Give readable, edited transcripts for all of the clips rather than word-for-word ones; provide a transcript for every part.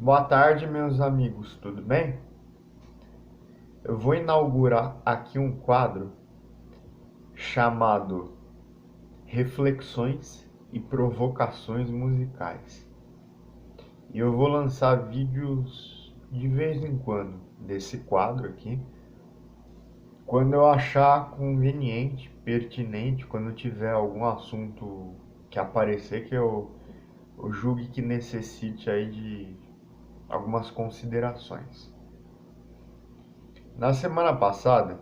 Boa tarde, meus amigos, tudo bem? Eu vou inaugurar aqui um quadro chamado Reflexões e Provocações Musicais. E eu vou lançar vídeos de vez em quando desse quadro aqui, quando eu achar conveniente, pertinente, quando tiver algum assunto que aparecer que eu julgue que necessite aí de algumas considerações. Na semana passada,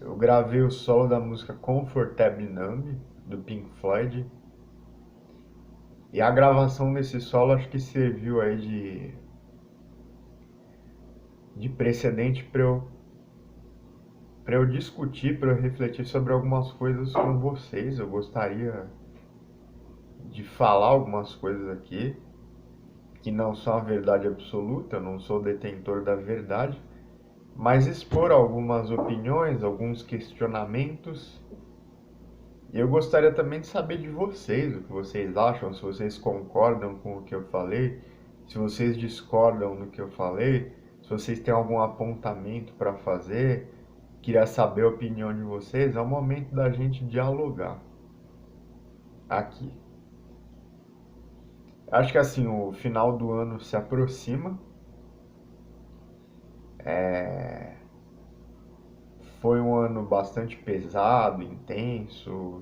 eu gravei o solo da música Comfortably Numb, do Pink Floyd. E a gravação desse solo acho que serviu aí de precedente para eu discutir, para eu refletir sobre algumas coisas com vocês. Eu gostaria de falar algumas coisas aqui que não são a verdade absoluta, eu não sou detentor da verdade, mas expor algumas opiniões, alguns questionamentos. E eu gostaria também de saber de vocês, o que vocês acham, se vocês concordam com o que eu falei, se vocês discordam do que eu falei, se vocês têm algum apontamento para fazer, queria saber a opinião de vocês. É o momento da gente dialogar aqui. Acho que assim, o final do ano se aproxima. Foi um ano bastante pesado, intenso.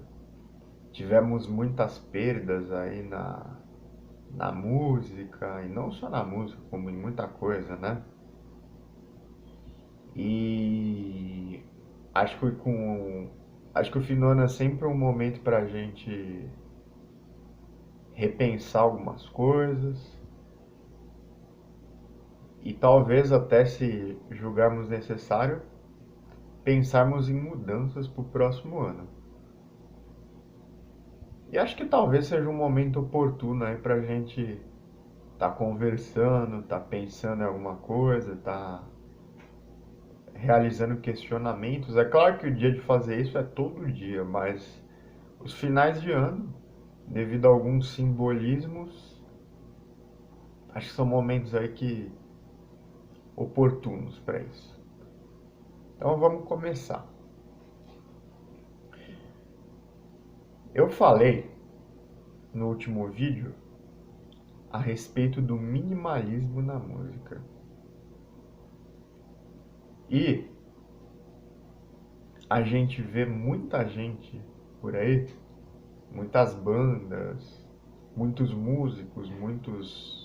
Tivemos muitas perdas aí na música, e não só na música, como em muita coisa, né? E acho que acho que o fim do ano é sempre um momento pra gente repensar algumas coisas e talvez até, se julgarmos necessário, pensarmos em mudanças para o próximo ano. E acho que talvez seja um momento oportuno aí pra gente tá conversando, tá pensando em alguma coisa, tá realizando questionamentos. É claro que o dia de fazer isso é todo dia, mas os finais de ano, devido a alguns simbolismos, acho que são momentos aí que oportunos para isso. Então vamos começar. Eu falei no último vídeo a respeito do minimalismo na música. E a gente vê muita gente por aí, muitas bandas, muitos músicos, muitos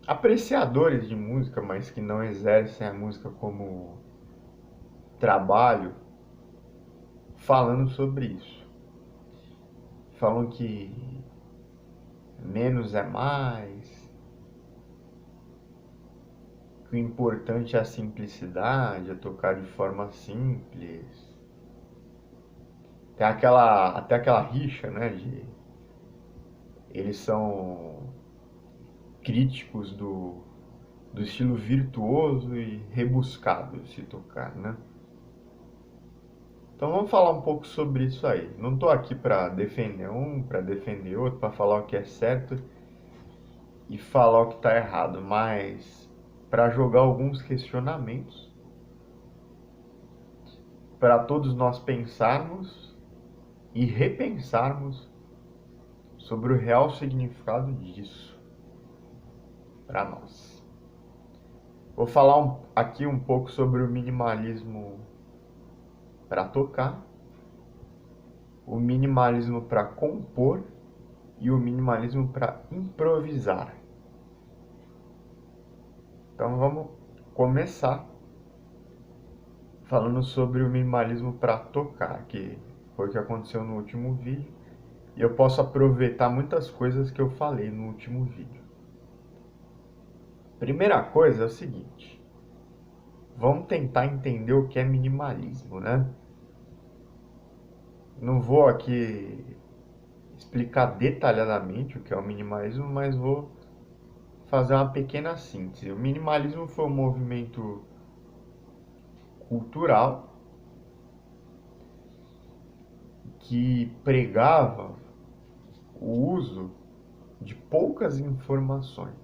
apreciadores de música, mas que não exercem a música como trabalho, falando sobre isso. Falam que menos é mais, que o importante é a simplicidade, é tocar de forma simples. Tem até aquela rixa, né, de eles são críticos do estilo virtuoso e rebuscado de se tocar, né? Então vamos falar um pouco sobre isso aí. Não estou aqui para defender um, para defender outro, para falar o que é certo e falar o que está errado, mas para jogar alguns questionamentos para todos nós pensarmos e repensarmos sobre o real significado disso para nós. Vou falar aqui um pouco sobre o minimalismo para tocar, o minimalismo para compor e o minimalismo para improvisar. Então vamos começar falando sobre o minimalismo para tocar, que foi o que aconteceu no último vídeo, e eu posso aproveitar muitas coisas que eu falei no último vídeo. Primeira coisa é o seguinte, vamos tentar entender o que é minimalismo, né? Não vou aqui explicar detalhadamente o que é o minimalismo, mas vou fazer uma pequena síntese. O minimalismo foi um movimento cultural que pregava o uso de poucas informações.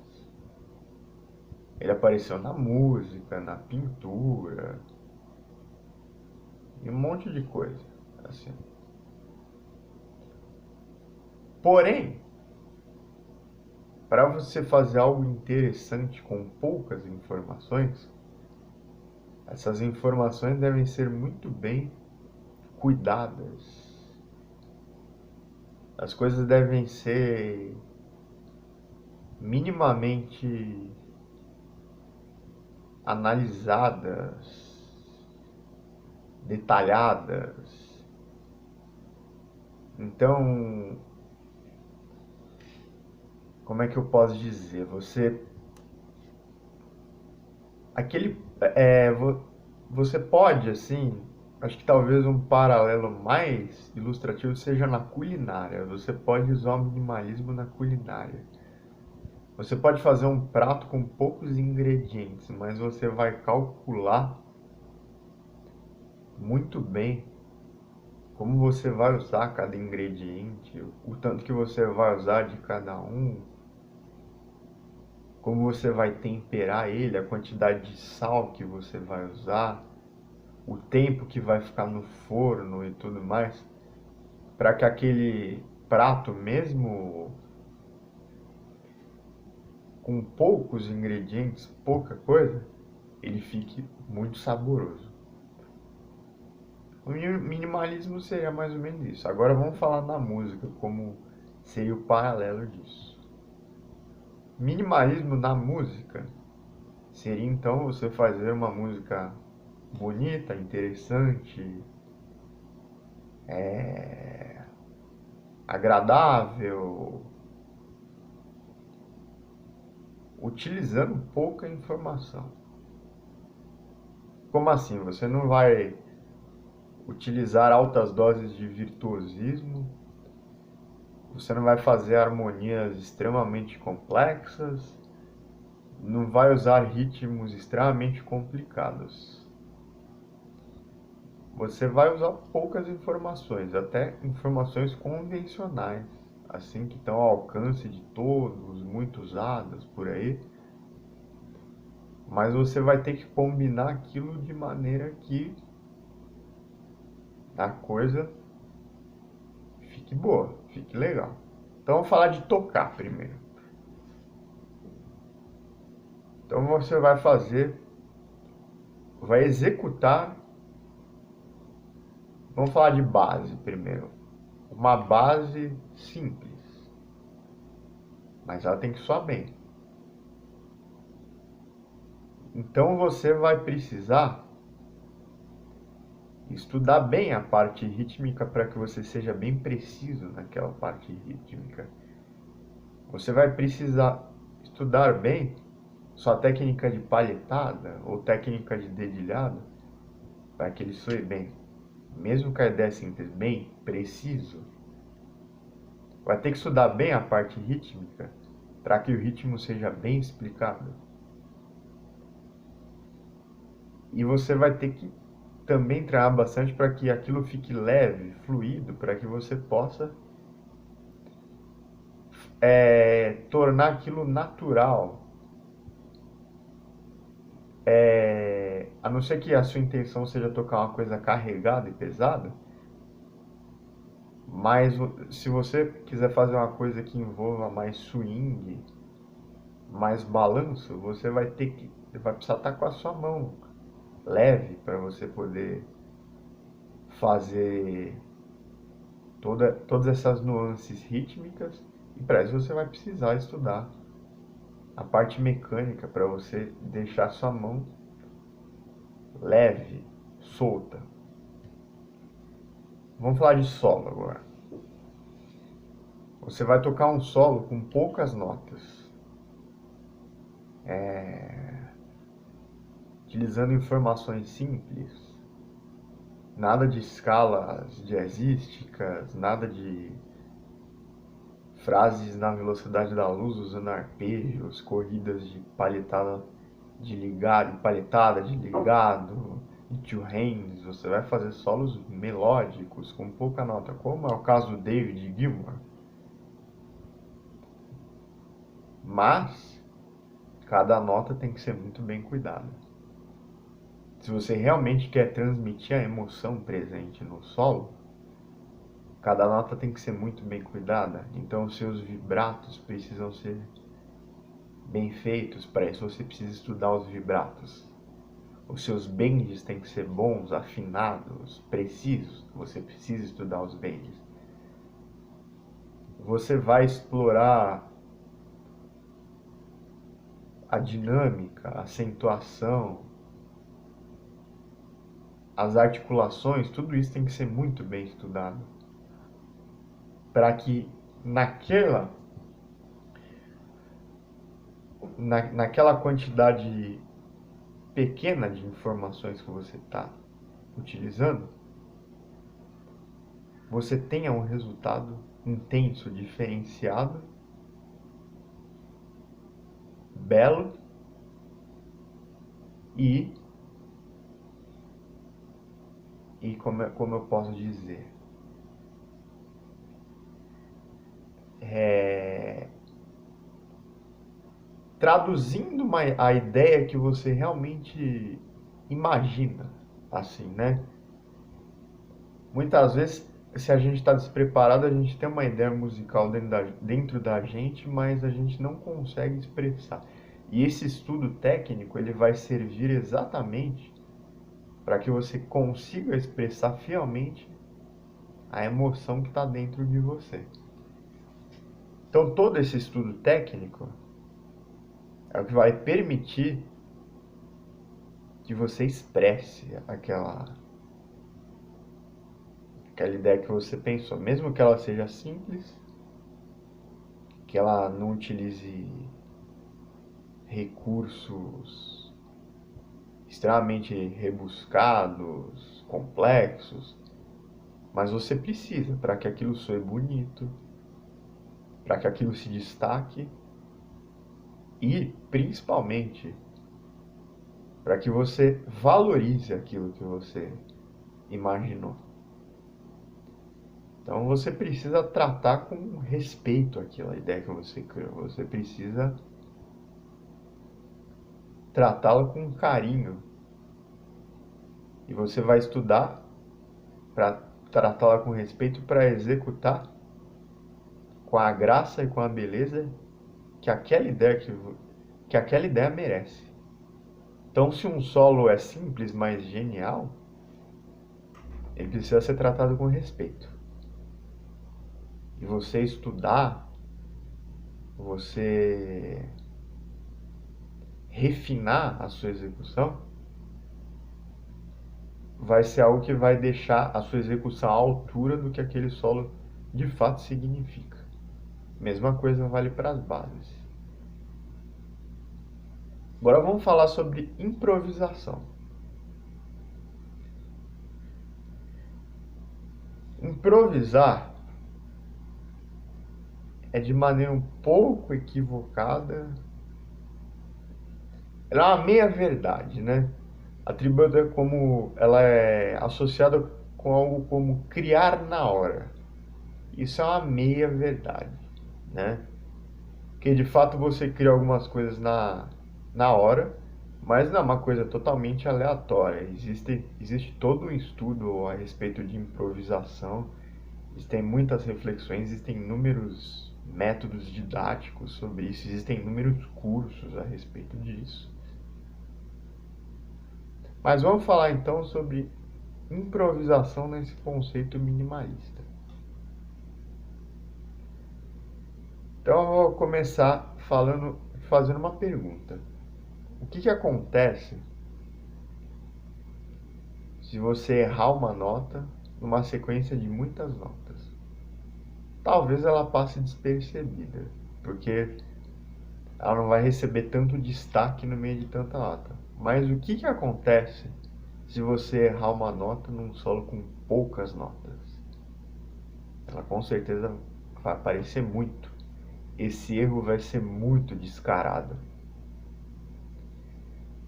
Ele apareceu na música, na pintura e um monte de coisa, assim. Porém, para você fazer algo interessante com poucas informações, essas informações devem ser muito bem cuidadas. As coisas devem ser minimamente analisadas, detalhadas. Então, como é que eu posso dizer? Você pode, assim, acho que talvez um paralelo mais ilustrativo seja na culinária. Você pode usar o minimalismo na culinária. Você pode fazer um prato com poucos ingredientes, mas você vai calcular muito bem como você vai usar cada ingrediente, o tanto que você vai usar de cada um, como você vai temperar ele, a quantidade de sal que você vai usar, o tempo que vai ficar no forno e tudo mais, para que aquele prato, mesmo com poucos ingredientes, pouca coisa, ele fique muito saboroso. O minimalismo seria mais ou menos isso. Agora vamos falar na música, como seria o paralelo disso. Minimalismo na música seria então você fazer uma música bonita, interessante, agradável, utilizando pouca informação. Como assim? Você não vai utilizar altas doses de virtuosismo, você não vai fazer harmonias extremamente complexas, não vai usar ritmos extremamente complicados. Você vai usar poucas informações, até informações convencionais, assim que estão ao alcance de todos, muito usadas por aí. Mas você vai ter que combinar aquilo de maneira que a coisa fique boa, fique legal. Então vamos falar de tocar primeiro. Então você vai executar. Vamos falar de base primeiro. Uma base simples, mas ela tem que soar bem. Então você vai precisar estudar bem a parte rítmica para que você seja bem preciso naquela parte rítmica. Você vai precisar estudar bem sua técnica de palhetada ou técnica de dedilhado para que ele soe bem. Mesmo que a ideia simples, bem preciso. Vai ter que estudar bem a parte rítmica para que o ritmo seja bem explicado. E você vai ter que também treinar bastante para que aquilo fique leve, fluido, para que você possa tornar aquilo natural. A não ser que a sua intenção seja tocar uma coisa carregada e pesada, mas se você quiser fazer uma coisa que envolva mais swing, mais balanço, você vai precisar estar com a sua mão leve para você poder fazer todas essas nuances rítmicas, e para isso você vai precisar estudar a parte mecânica para você deixar sua mão leve, solta. Vamos falar de solo agora. Você vai tocar um solo com poucas notas, utilizando informações simples, nada de escalas jazzísticas, nada de frases na velocidade da luz usando arpejos, corridas de palhetada de ligado, palhetada de ligado, e two hands. Você vai fazer solos melódicos com pouca nota, como é o caso do David Gilmour. Mas cada nota tem que ser muito bem cuidada. Se você realmente quer transmitir a emoção presente no solo, cada nota tem que ser muito bem cuidada. Então os seus vibratos precisam ser bem feitos. Para isso você precisa estudar os vibratos. Os seus bends têm que ser bons, afinados, precisos. Você precisa estudar os bends. Você vai explorar a dinâmica, a acentuação, as articulações, tudo isso tem que ser muito bem estudado. Para que naquela quantidade pequena de informações que você está utilizando, você tenha um resultado intenso, diferenciado, belo e como eu posso dizer, traduzindo a ideia que você realmente imagina, assim, né? Muitas vezes, se a gente está despreparado, a gente tem uma ideia musical dentro da gente, mas a gente não consegue expressar. E esse estudo técnico, ele vai servir exatamente para que você consiga expressar fielmente a emoção que está dentro de você. Então, todo esse estudo técnico é o que vai permitir que você expresse aquela ideia que você pensou, mesmo que ela seja simples, que ela não utilize recursos extremamente rebuscados, complexos, mas você precisa para que aquilo soe bonito, para que aquilo se destaque e, principalmente, para que você valorize aquilo que você imaginou. Então você precisa tratar com respeito aquela ideia que você criou. Você precisa tratá-la com carinho. E você vai estudar para tratá-la com respeito, para executar com a graça e com a beleza que aquela ideia merece. Então, se um solo é simples, mas genial, ele precisa ser tratado com respeito. E você estudar, você refinar a sua execução, vai ser algo que vai deixar a sua execução à altura do que aquele solo de fato significa. Mesma coisa vale para as bases. Agora vamos falar sobre improvisação. Improvisar é de maneira um pouco equivocada. Ela é uma meia-verdade, né? Atribuída como ela é associada com algo como criar na hora. Isso é uma meia-verdade, né? Porque de fato você cria algumas coisas na hora, mas não é uma coisa totalmente aleatória. Existe todo um estudo a respeito de improvisação, existem muitas reflexões, existem inúmeros métodos didáticos sobre isso, existem inúmeros cursos a respeito disso. Mas vamos falar então sobre improvisação nesse conceito minimalista. Então eu vou começar fazendo uma pergunta. O que acontece se você errar uma nota numa sequência de muitas notas? Talvez ela passe despercebida, porque ela não vai receber tanto destaque no meio de tanta nota. Mas o que acontece se você errar uma nota num solo com poucas notas? Ela com certeza vai aparecer muito. Esse erro vai ser muito descarado.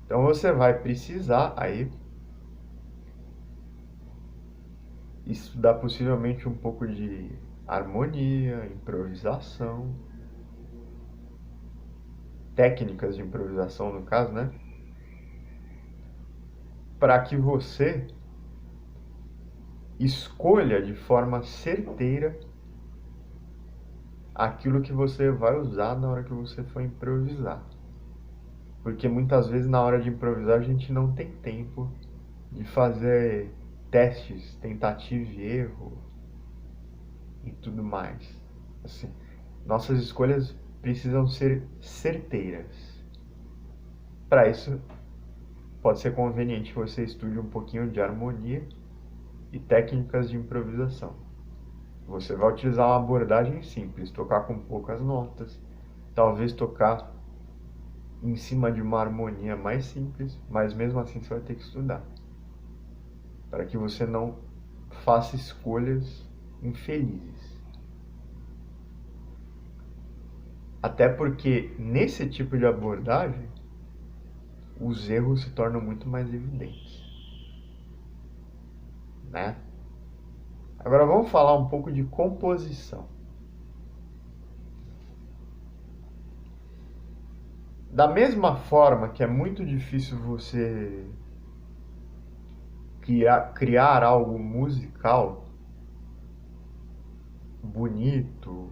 Então você vai precisar aí estudar possivelmente um pouco de harmonia, improvisação, técnicas de improvisação no caso, né? Para que você escolha de forma certeira aquilo que você vai usar na hora que você for improvisar. Porque muitas vezes na hora de improvisar a gente não tem tempo de fazer testes, tentativa e erro e tudo mais. Assim, nossas escolhas precisam ser certeiras. Para isso, pode ser conveniente que você estude um pouquinho de harmonia e técnicas de improvisação. Você vai utilizar uma abordagem simples, tocar com poucas notas, talvez tocar em cima de uma harmonia mais simples, mas mesmo assim você vai ter que estudar, para que você não faça escolhas infelizes. Até porque nesse tipo de abordagem, os erros se tornam muito mais evidentes, né? Agora vamos falar um pouco de composição. Da mesma forma que é muito difícil você criar algo musical bonito,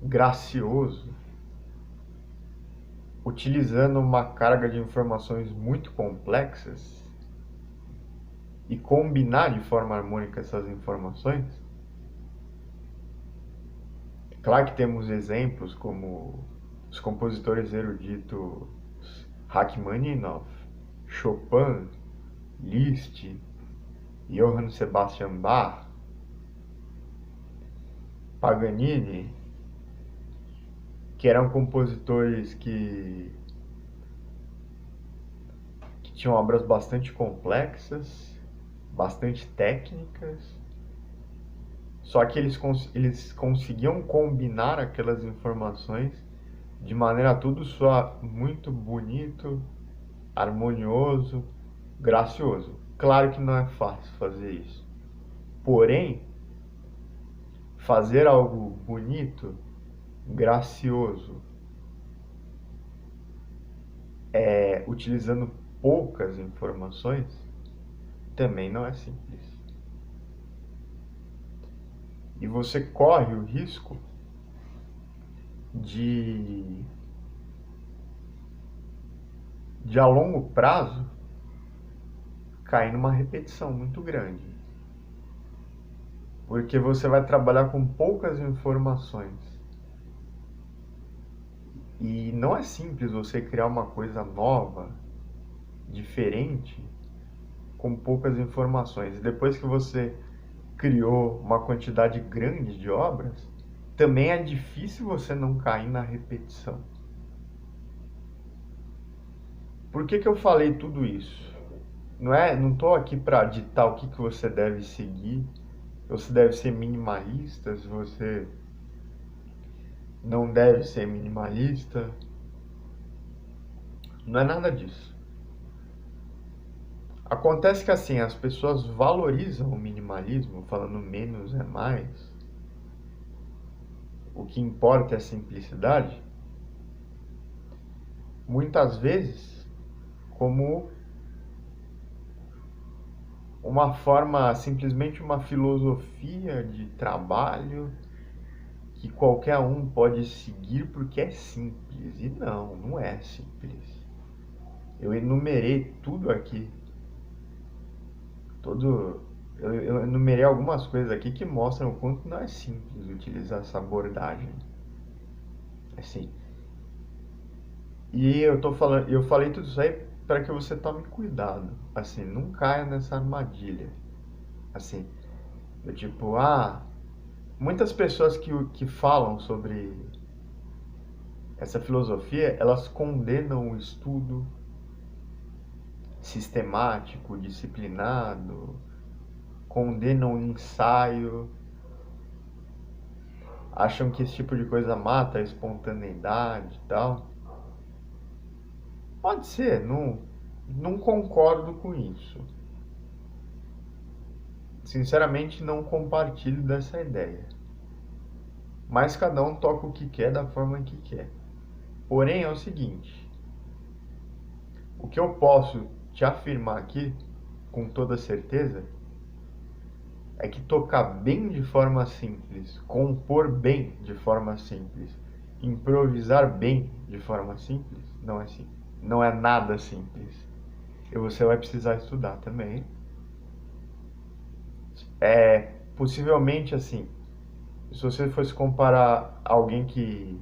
gracioso, utilizando uma carga de informações muito complexas e combinar de forma harmônica essas informações. Claro que temos exemplos como os compositores eruditos Rachmaninoff, Chopin, Liszt, Johann Sebastian Bach, Paganini, que eram compositores que tinham obras bastante complexas, bastante técnicas, só que eles conseguiam combinar aquelas informações de maneira a tudo soar muito bonito, harmonioso, gracioso. Claro que não é fácil fazer isso. Porém, fazer algo bonito, gracioso, utilizando poucas informações, também não é simples. E você corre o risco de a longo prazo cair numa repetição muito grande. Porque você vai trabalhar com poucas informações. E não é simples você criar uma coisa nova, diferente, com poucas informações. E depois que você criou uma quantidade grande de obras, também é difícil você não cair na repetição. Por que eu falei tudo isso? Não estou aqui para ditar o que você deve seguir. Você deve ser minimalista, se você não deve ser minimalista. Não é nada disso. Acontece que assim, as pessoas valorizam o minimalismo, falando menos é mais. O que importa é a simplicidade. Muitas vezes, como uma forma, simplesmente uma filosofia de trabalho que qualquer um pode seguir porque é simples. E não é simples. Eu enumerei tudo aqui. Eu enumerei algumas coisas aqui que mostram o quanto não é simples utilizar essa abordagem. Assim. E eu falei tudo isso aí para que você tome cuidado. Assim, não caia nessa armadilha. Assim, do tipo, muitas pessoas que falam sobre essa filosofia, elas condenam o estudo sistemático, disciplinado, condenam o ensaio, acham que esse tipo de coisa mata a espontaneidade e tal. Pode ser, não concordo com isso. Sinceramente, não compartilho dessa ideia. mas cada um toca o que quer da forma que quer. Porém, é o seguinte, o que eu posso te afirmar aqui, com toda certeza, é que tocar bem de forma simples, compor bem de forma simples, improvisar bem de forma simples, não é simples. Não é nada simples. E você vai precisar estudar também. Possivelmente assim, se você fosse comparar alguém que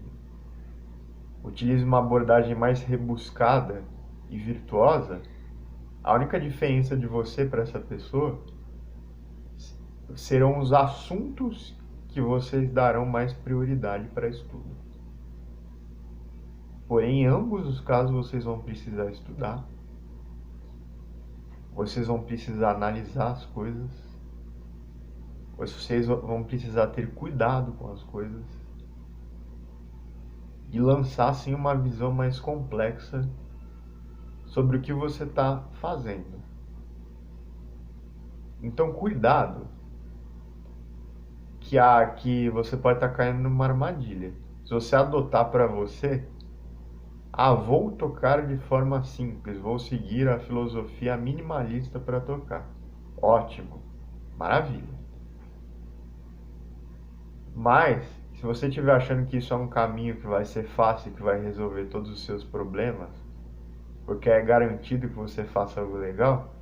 utiliza uma abordagem mais rebuscada e virtuosa, a única diferença de você para essa pessoa serão os assuntos que vocês darão mais prioridade para estudo. Porém, em ambos os casos, vocês vão precisar estudar, vocês vão precisar analisar as coisas, vocês vão precisar ter cuidado com as coisas e lançar, assim, uma visão mais complexa sobre o que você está fazendo. Então, cuidado, que você pode estar caindo numa armadilha. Se você adotar para você, vou tocar de forma simples, vou seguir a filosofia minimalista para tocar. Ótimo, maravilha. Mas, se você estiver achando que isso é um caminho que vai ser fácil, que vai resolver todos os seus problemas, porque é garantido que você faça algo legal,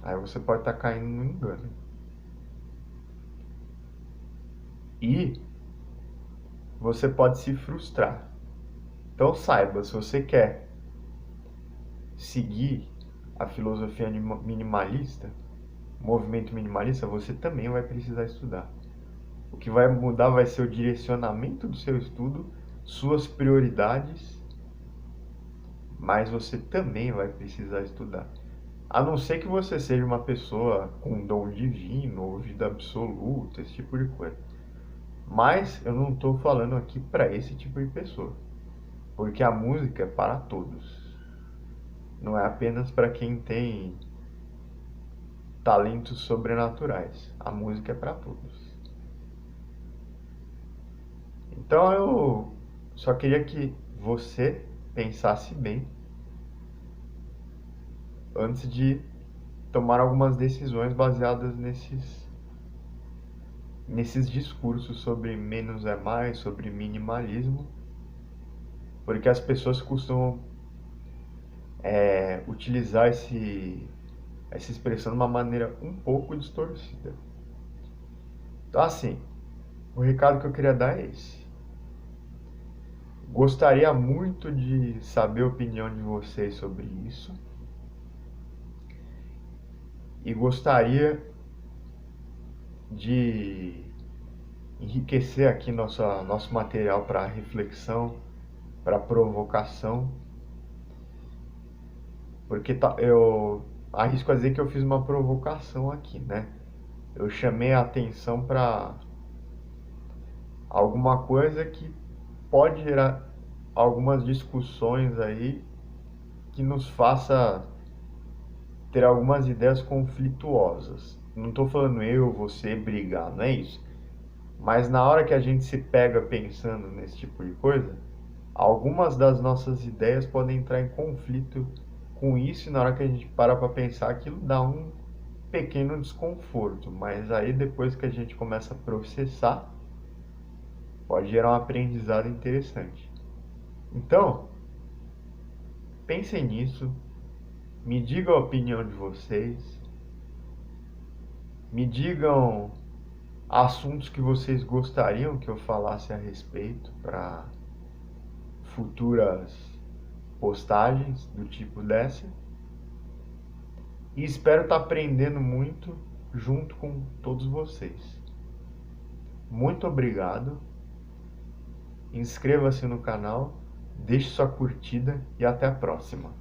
aí você pode estar caindo no engano. E você pode se frustrar. Então saiba, se você quer seguir a filosofia minimalista, o movimento minimalista, você também vai precisar estudar. O que vai mudar vai ser o direcionamento do seu estudo, suas prioridades, mas você também vai precisar estudar. A não ser que você seja uma pessoa com dom divino, ou vida absoluta, esse tipo de coisa. Mas eu não estou falando aqui para esse tipo de pessoa, porque a música é para todos. Não é apenas para quem tem talentos sobrenaturais. A música é para todos. Então eu só queria que você pensasse bem antes de tomar algumas decisões baseadas nesses discursos sobre menos é mais, sobre minimalismo, porque as pessoas costumam utilizar essa expressão de uma maneira um pouco distorcida. Então, assim, o recado que eu queria dar é esse. Gostaria muito de saber a opinião de vocês sobre isso. E gostaria de enriquecer aqui nosso material para reflexão, para provocação. Porque eu arrisco a dizer que eu fiz uma provocação aqui, né? Eu chamei a atenção para alguma coisa que pode gerar algumas discussões aí que nos faça ter algumas ideias conflituosas. Não estou falando eu, você brigar, não é isso. Mas na hora que a gente se pega pensando nesse tipo de coisa, algumas das nossas ideias podem entrar em conflito com isso, e na hora que a gente para pensar, aquilo dá um pequeno desconforto. Mas aí depois que a gente começa a processar, pode gerar um aprendizado interessante. Então, pensem nisso, me digam a opinião de vocês, me digam assuntos que vocês gostariam que eu falasse a respeito para futuras postagens do tipo dessa. E espero estar aprendendo muito junto com todos vocês. Muito obrigado. Inscreva-se no canal, deixe sua curtida e até a próxima.